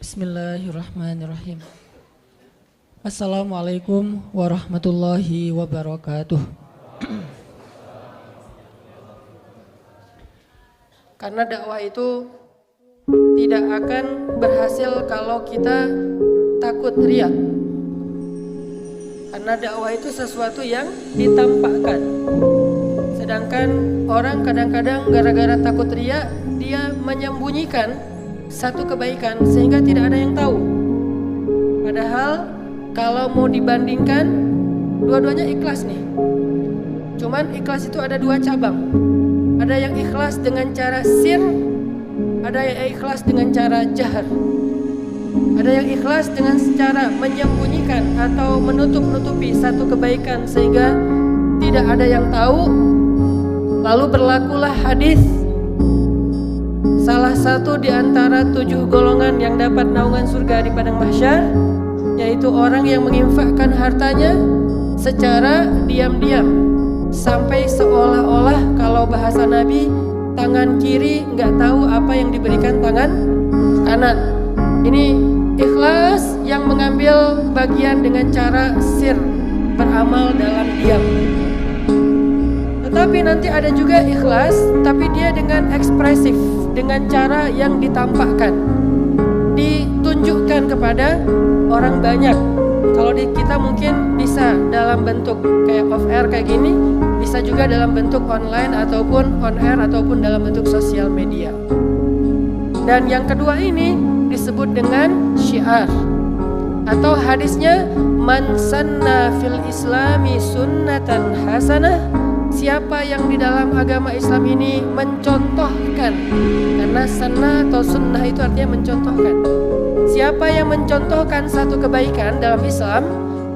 Bismillahirrahmanirrahim. Assalamualaikum warahmatullahi wabarakatuh. Karena dakwah itu tidak akan berhasil kalau kita takut riya. Karena dakwah itu sesuatu yang ditampakkan. Sedangkan orang kadang-kadang gara-gara takut riya, dia menyembunyikan satu kebaikan sehingga tidak ada yang tahu. Padahal kalau mau dibandingkan, dua-duanya ikhlas nih. Cuman ikhlas itu ada dua cabang. Ada yang ikhlas dengan cara sir, ada yang ikhlas dengan cara jahar. Ada yang ikhlas dengan cara menyembunyikan atau menutup-nutupi satu kebaikan sehingga tidak ada yang tahu. Lalu berlakulah hadis, salah satu di antara 7 golongan yang dapat naungan surga di padang mahsyar, yaitu orang yang menginfakkan hartanya secara diam-diam, sampai seolah-olah kalau bahasa Nabi, tangan kiri nggak tahu apa yang diberikan tangan kanan. Ini ikhlas yang mengambil bagian dengan cara sir, beramal dalam diam. Tetapi nanti ada juga ikhlas, tapi dia dengan ekspresif, dengan cara yang ditampakkan, ditunjukkan kepada orang banyak. Kalau di kita mungkin bisa dalam bentuk kayak off air kayak gini, bisa juga dalam bentuk online ataupun on air ataupun dalam bentuk sosial media. Dan yang kedua ini disebut dengan syiar, atau hadisnya man sanna fil islami sunnatan hasanah, siapa yang di dalam agama Islam ini mencontohkan, karena sanna atau sunnah itu artinya mencontohkan. Siapa yang mencontohkan satu kebaikan dalam Islam,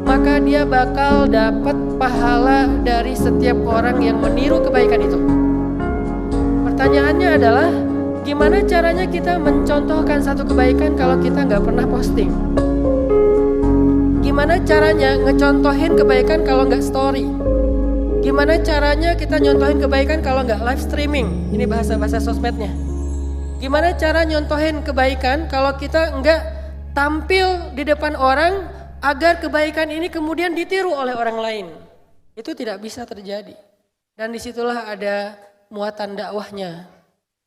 maka dia bakal dapat pahala dari setiap orang yang meniru kebaikan itu. Pertanyaannya adalah, gimana caranya kita mencontohkan satu kebaikan kalau kita nggak pernah posting? Gimana caranya ngecontohin kebaikan kalau nggak story? Gimana caranya kita nyontohin kebaikan kalau nggak live streaming? Ini bahasa-bahasa sosmednya. Gimana cara nyontohin kebaikan kalau kita nggak tampil di depan orang agar kebaikan ini kemudian ditiru oleh orang lain? Itu tidak bisa terjadi. Dan disitulah ada muatan dakwahnya.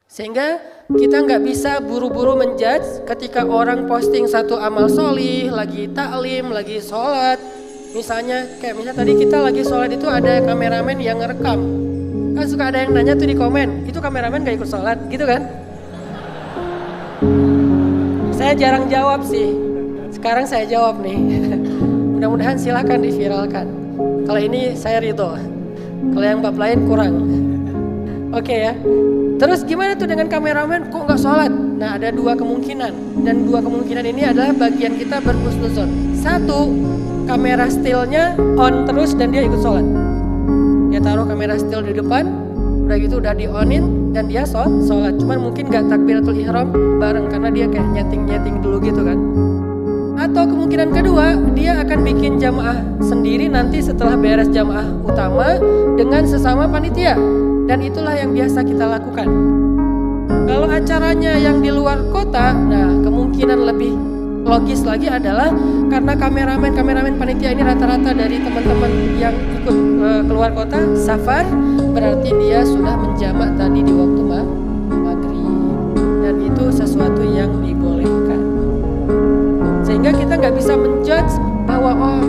Sehingga kita nggak bisa buru-buru menjudge ketika orang posting satu amal solih, lagi taklim, lagi sholat. Misalnya tadi kita lagi sholat itu ada kameramen yang ngerekam. Kan suka ada yang nanya tuh di komen, itu kameramen gak ikut sholat gitu kan? Saya jarang jawab sih. Sekarang saya jawab nih. Mudah-mudahan silakan diviralkan. Kalau ini saya ridho. Kalau yang bab lain kurang. Oke ya. Terus gimana tuh dengan kameramen kok gak sholat? Nah, ada dua kemungkinan. Dan dua kemungkinan ini adalah bagian kita berhusnuzon. Satu, kamera stillnya on terus dan dia ikut sholat. Dia taruh kamera still di depan, udah gitu udah di onin dan dia sholat. Cuman mungkin gak takbiratul ihram bareng karena dia kayak nyeting dulu gitu kan. Atau kemungkinan kedua, dia akan bikin jamaah sendiri nanti setelah beres jamaah utama dengan sesama panitia. Dan itulah yang biasa kita lakukan. Kalau acaranya yang di luar kota, nah kemungkinan lebih logis lagi adalah karena kameramen panitia ini rata-rata dari teman-teman yang ikut keluar kota, safar, berarti dia sudah menjamak tadi di waktu maghrib. Dan itu sesuatu yang dibolehkan. Sehingga kita nggak bisa menjudge bahwa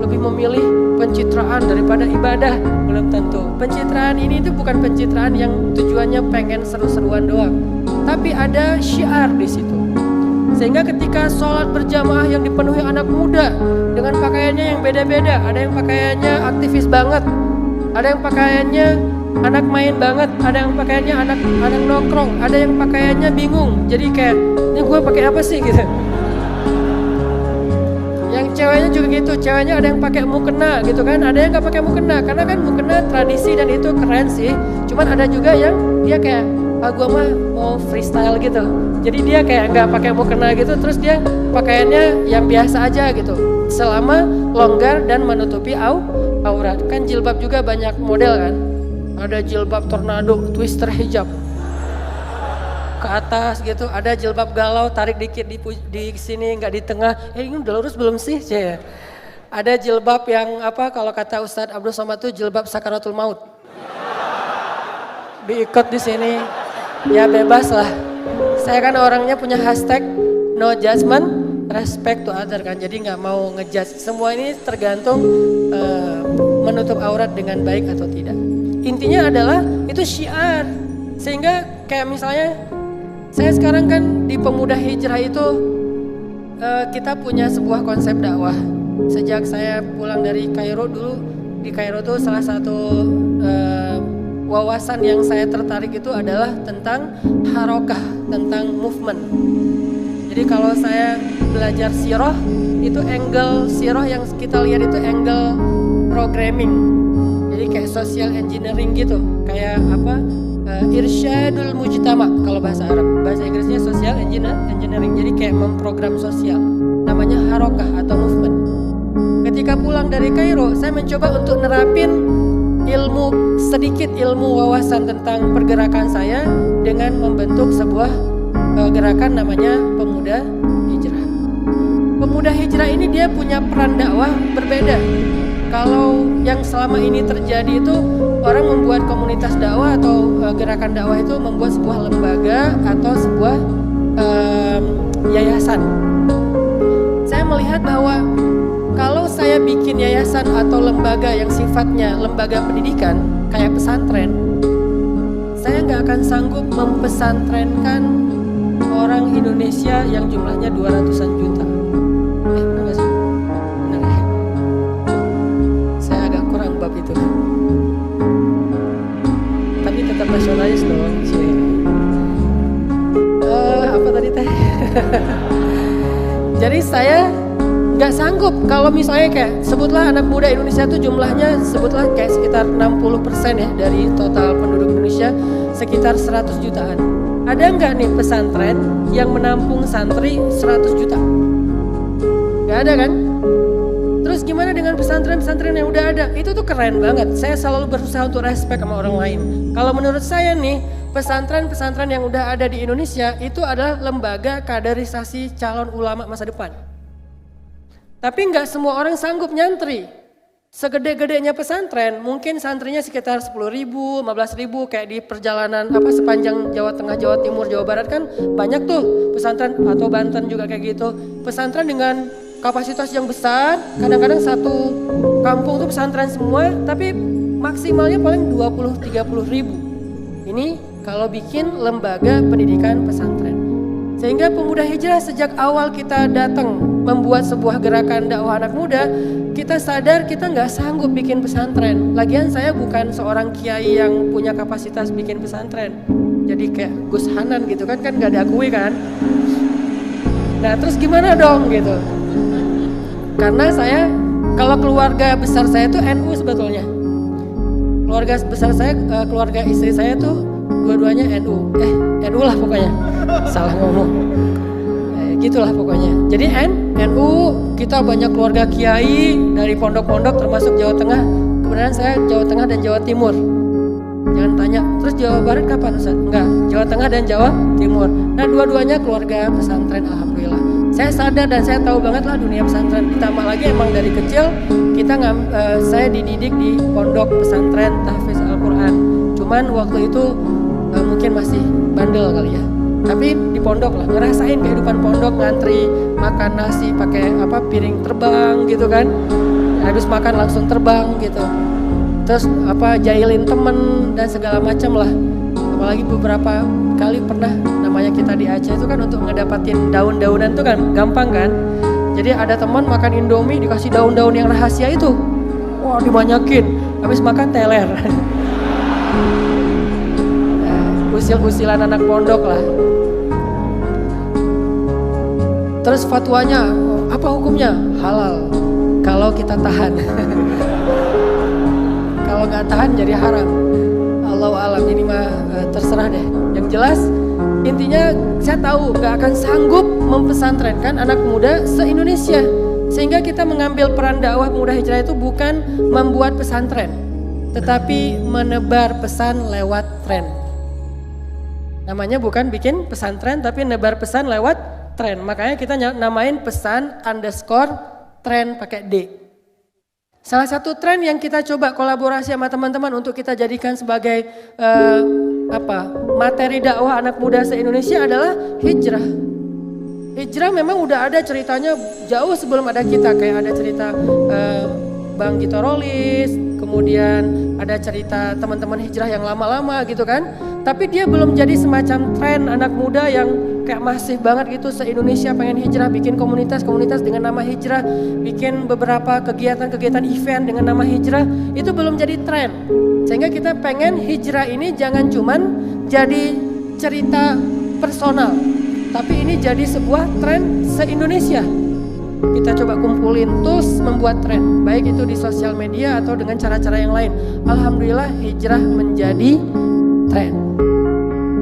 lebih memilih pencitraan daripada ibadah. Belum tentu. Pencitraan ini itu bukan pencitraan yang tujuannya pengen seru-seruan doang, tapi ada syiar di situ. Sehingga ketika sholat berjamaah yang dipenuhi anak muda dengan pakaiannya yang beda-beda, ada yang pakaiannya aktivis banget, ada yang pakaiannya anak main banget, ada yang pakaiannya anak nongkrong, ada yang pakaiannya bingung. Jadi kayak, ini gue pakai apa sih gitu. Yang ceweknya juga gitu, ceweknya ada yang pakai mukena gitu kan, ada yang nggak pakai mukena, karena kan mukena tradisi dan itu keren sih. Cuman ada juga yang dia kayak, gue mah mau freestyle gitu. Jadi dia kayak nggak pakai mukena gitu, terus dia pakaiannya yang biasa aja gitu, selama longgar dan menutupi aurat. Kan jilbab juga banyak model kan, ada jilbab tornado, twister hijab. ke atas gitu, ada jilbab galau tarik dikit di sini nggak di tengah. Ini udah lurus belum sih? Ada jilbab yang apa kalau kata Ustadz Abdul Somad tuh jilbab sakaratul maut. Diikat di sini. Ya bebas lah. Saya kan orangnya punya hashtag no judgment, respect to other kan. Jadi nggak mau ngejudge. Semua ini tergantung menutup aurat dengan baik atau tidak. Intinya adalah itu syiar. Sehingga kayak misalnya saya sekarang kan di Pemuda Hijrah itu kita punya sebuah konsep dakwah. Sejak saya pulang dari Kairo dulu, di Kairo tuh salah satu wawasan yang saya tertarik itu adalah tentang harokah, tentang movement. Jadi kalau saya belajar sirah, itu angle sirah yang kita lihat itu angle programming. Jadi kayak social engineering gitu, kayak apa? Irsyadul mujtama kalau bahasa Arab, bahasa Inggrisnya social engineering. Jadi kayak memprogram sosial, namanya harokah atau movement. Ketika pulang dari Kairo, saya mencoba untuk nerapin sedikit ilmu wawasan tentang pergerakan saya dengan membentuk sebuah gerakan namanya Pemuda Hijrah. Pemuda Hijrah ini dia punya peran dakwah berbeda. Kalau yang selama ini terjadi itu orang membuat komunitas dakwah atau gerakan dakwah itu membuat sebuah lembaga atau sebuah yayasan. Saya melihat bahwa kalau saya bikin yayasan atau lembaga yang sifatnya lembaga pendidikan kayak pesantren, saya nggak akan sanggup mempesantrenkan orang Indonesia yang jumlahnya 200-an juta. Benar nggak sih? Benar ya? Saya agak kurang bab itu. Tapi tetap nasionalis dong. Apa tadi teh? Jadi saya nggak sanggup kalau misalnya kayak sebutlah anak muda Indonesia itu jumlahnya sebutlah kayak sekitar 60% ya dari total penduduk Indonesia, sekitar 100 jutaan. Ada nggak nih pesantren yang menampung santri 100 juta? Nggak ada kan? Terus gimana dengan pesantren-pesantren yang udah ada? Itu tuh keren banget. Saya selalu berusaha untuk respect sama orang lain. Kalau menurut saya nih, pesantren-pesantren yang udah ada di Indonesia itu adalah lembaga kaderisasi calon ulama masa depan. Tapi nggak semua orang sanggup nyantri. Segede-gedenya pesantren, mungkin santrinya sekitar 10.000, 15.000 kayak di perjalanan sepanjang Jawa Tengah, Jawa Timur, Jawa Barat kan banyak tuh pesantren atau Banten juga kayak gitu. Pesantren dengan kapasitas yang besar, kadang-kadang satu kampung tuh pesantren semua, tapi maksimalnya paling 20-30.000. Ini kalau bikin lembaga pendidikan pesantren. Sehingga Pemuda Hijrah sejak awal kita datang membuat sebuah gerakan dakwah anak muda, kita sadar kita nggak sanggup bikin pesantren. Lagian saya bukan seorang kiai yang punya kapasitas bikin pesantren. Jadi kayak Gus Hanan gitu kan nggak diakui kan. Nah terus gimana dong gitu. Karena saya, kalau keluarga besar saya tuh NU sebetulnya. Keluarga besar saya, keluarga istri saya tuh dua-duanya NU. NU lah pokoknya. Salah ngomong. Gitulah pokoknya. Jadi NU, kita banyak keluarga kiai dari pondok-pondok termasuk Jawa Tengah. Kemudian saya Jawa Tengah dan Jawa Timur. Jangan tanya, terus Jawa Barat kapan Ustaz? Enggak, Jawa Tengah dan Jawa Timur. Nah dua-duanya keluarga pesantren alhamdulillah. Saya sadar dan saya tahu banget lah dunia pesantren. Ditambah lagi emang dari kecil saya dididik di pondok pesantren tahfiz Al-Quran. Cuman waktu itu mungkin masih bandel kali ya. Tapi di pondok lah, ngerasain kehidupan pondok, ngantri makan nasi pakai piring terbang gitu kan. Habis makan langsung terbang gitu. Terus jahilin temen dan segala macam lah. Apalagi beberapa kali pernah namanya kita di Aceh itu kan untuk ngedapatin daun-daunan itu kan gampang kan. Jadi ada teman makan Indomie dikasih daun-daun yang rahasia itu. Wah dibanyakin, habis makan teler. Usil-usilan anak pondok lah. Terus fatwanya, apa hukumnya? Halal kalau kita tahan. Kalau nggak tahan jadi haram. Allahu alam, ini mah terserah deh. Yang jelas intinya saya tahu nggak akan sanggup mempesantrenkan anak muda se-Indonesia. Sehingga kita mengambil peran dakwah Pemuda Hijrah itu bukan membuat pesantren, tetapi menebar pesan lewat tren. Namanya bukan bikin pesantren tapi nebar pesan lewat tren. Makanya kita namain pesan underscore tren pakai D. Salah satu tren yang kita coba kolaborasi sama teman-teman untuk kita jadikan sebagai materi dakwah anak muda se-Indonesia adalah hijrah. Hijrah memang udah ada ceritanya jauh sebelum ada kita, kayak ada cerita Bang Gito Rolis, kemudian ada cerita teman-teman hijrah yang lama-lama gitu kan. Tapi dia belum jadi semacam tren anak muda yang kayak masif banget gitu se-Indonesia pengen hijrah, bikin komunitas-komunitas dengan nama hijrah, bikin beberapa kegiatan-kegiatan event dengan nama hijrah, itu belum jadi tren. Sehingga kita pengen hijrah ini jangan cuman jadi cerita personal, tapi ini jadi sebuah tren se-Indonesia. Kita coba kumpulin tools membuat tren, baik itu di sosial media atau dengan cara-cara yang lain. Alhamdulillah hijrah menjadi tren.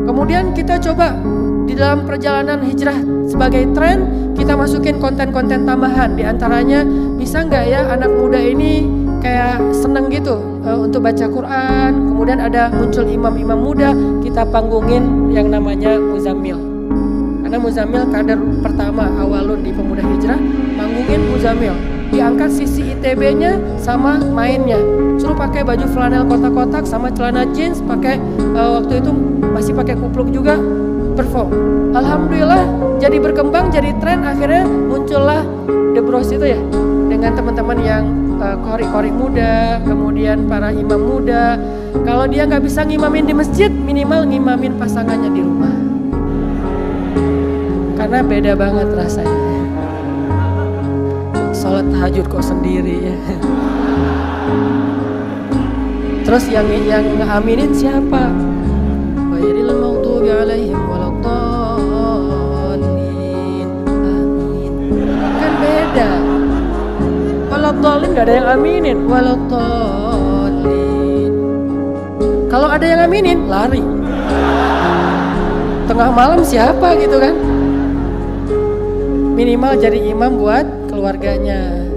Kemudian kita coba di dalam perjalanan hijrah sebagai tren, kita masukin konten-konten tambahan. Di antaranya bisa nggak ya anak muda ini kayak seneng gitu untuk baca Quran. Kemudian ada muncul imam-imam muda, kita panggungin yang namanya Muzammil. Karena Muzammil kader pertama awalun di Pemuda Hijrah, panggungin Muzammil. Diangkat sisi ITB-nya sama mainnya. Suruh pakai baju flanel kotak-kotak sama celana jeans, pakai waktu itu masih pakai kupluk juga, perform. Alhamdulillah jadi berkembang, jadi tren, akhirnya muncullah The Bros itu ya. Dengan teman-teman yang kori-kori muda, kemudian para imam muda. Kalau dia nggak bisa ngimamin di masjid, minimal ngimamin pasangannya di rumah. Karena beda banget rasanya. Sholat tahajud kok sendiri ya. Terus yang ngaminin siapa? Ghairil maghdubi alaihim waladdallin. Amin. Kan beda. Waladdallin gak ada yang aminin. Waladdallin. Kalau ada yang aminin, lari. Tengah malam siapa gitu kan? Minimal jadi imam buat keluarganya.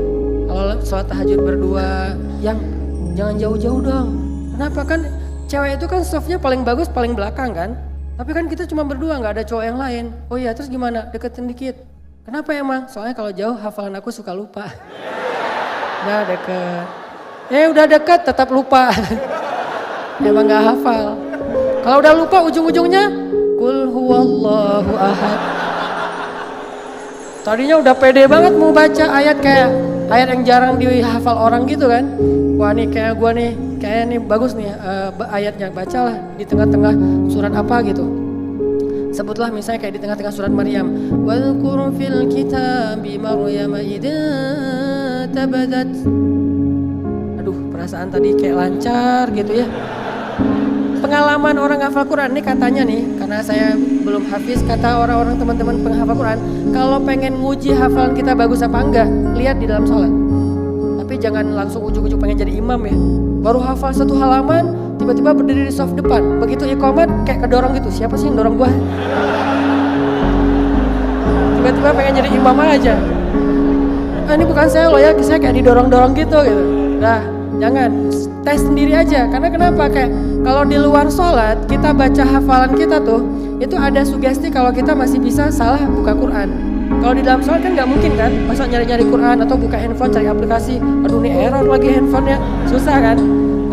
Kalau sholat tahajud berdua, yang jangan jauh-jauh dong. Kenapa? Kan cewek itu kan softnya paling bagus paling belakang kan. Tapi kan kita cuma berdua, nggak ada cowok yang lain. Oh iya, terus gimana? Deketin dikit. Kenapa emang? Soalnya kalau jauh hafalan aku suka lupa. Udah deket. Udah deket tetap lupa. Emang nggak hafal. Kalau udah lupa ujung-ujungnya Qul huwallahu ahad. Tadinya udah pede banget mau baca ayat kayak ayat yang jarang dihafal orang gitu kan. Wah nih kayak gua nih, kayak nih bagus nih ayatnya, bacalah di tengah-tengah surat apa gitu. Sebutlah misalnya kayak di tengah-tengah surat Maryam. Wadhkur fil kitabi Maryam idza tabadat. Aduh perasaan tadi kayak lancar gitu ya. Pengalaman orang hafal Quran nih katanya nih, karena saya belum hafiz, kata orang-orang teman-teman penghafal Quran, kalau pengen nguji hafalan kita bagus apa enggak, lihat di dalam sholat. Tapi jangan langsung ujuk-ujuk pengen jadi imam ya. Baru hafal satu halaman, tiba-tiba berdiri di saf depan, begitu iqamat kayak kedorong gitu, siapa sih yang dorong gua? Tiba-tiba pengen jadi imam aja. Ini bukan saya loh ya, saya kayak didorong-dorong gitu. Nah, jangan, tes sendiri aja. Karena kenapa? Kayak kalau di luar sholat kita baca hafalan kita tuh, itu ada sugesti kalau kita masih bisa salah buka Quran. Kalau di dalam sholat kan nggak mungkin kan, masa nyari-nyari Quran atau buka handphone cari aplikasi, aduh ini error lagi handphonenya, susah kan.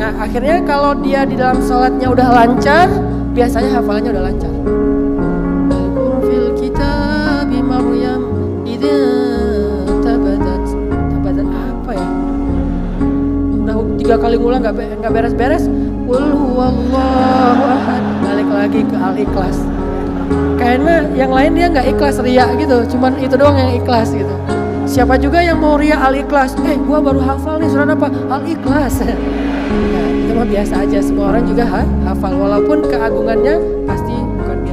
Nah akhirnya kalau dia di dalam sholatnya udah lancar, biasanya hafalannya udah lancar. Fil kitabi Maryam idza tabadat. Tabadat apa ya? Udah 3 kali ngulang nggak beres-beres. Qul huwallahu ahad. Balik lagi ke Al-Ikhlas. Karena yang lain dia nggak ikhlas, ria gitu. Cuman itu doang yang ikhlas gitu. Siapa juga yang mau ria Al-Ikhlas? Gua baru hafal nih surat apa? Al-Ikhlas. Nah, itu mah biasa aja. Semua orang juga hafal. Walaupun keagungannya pasti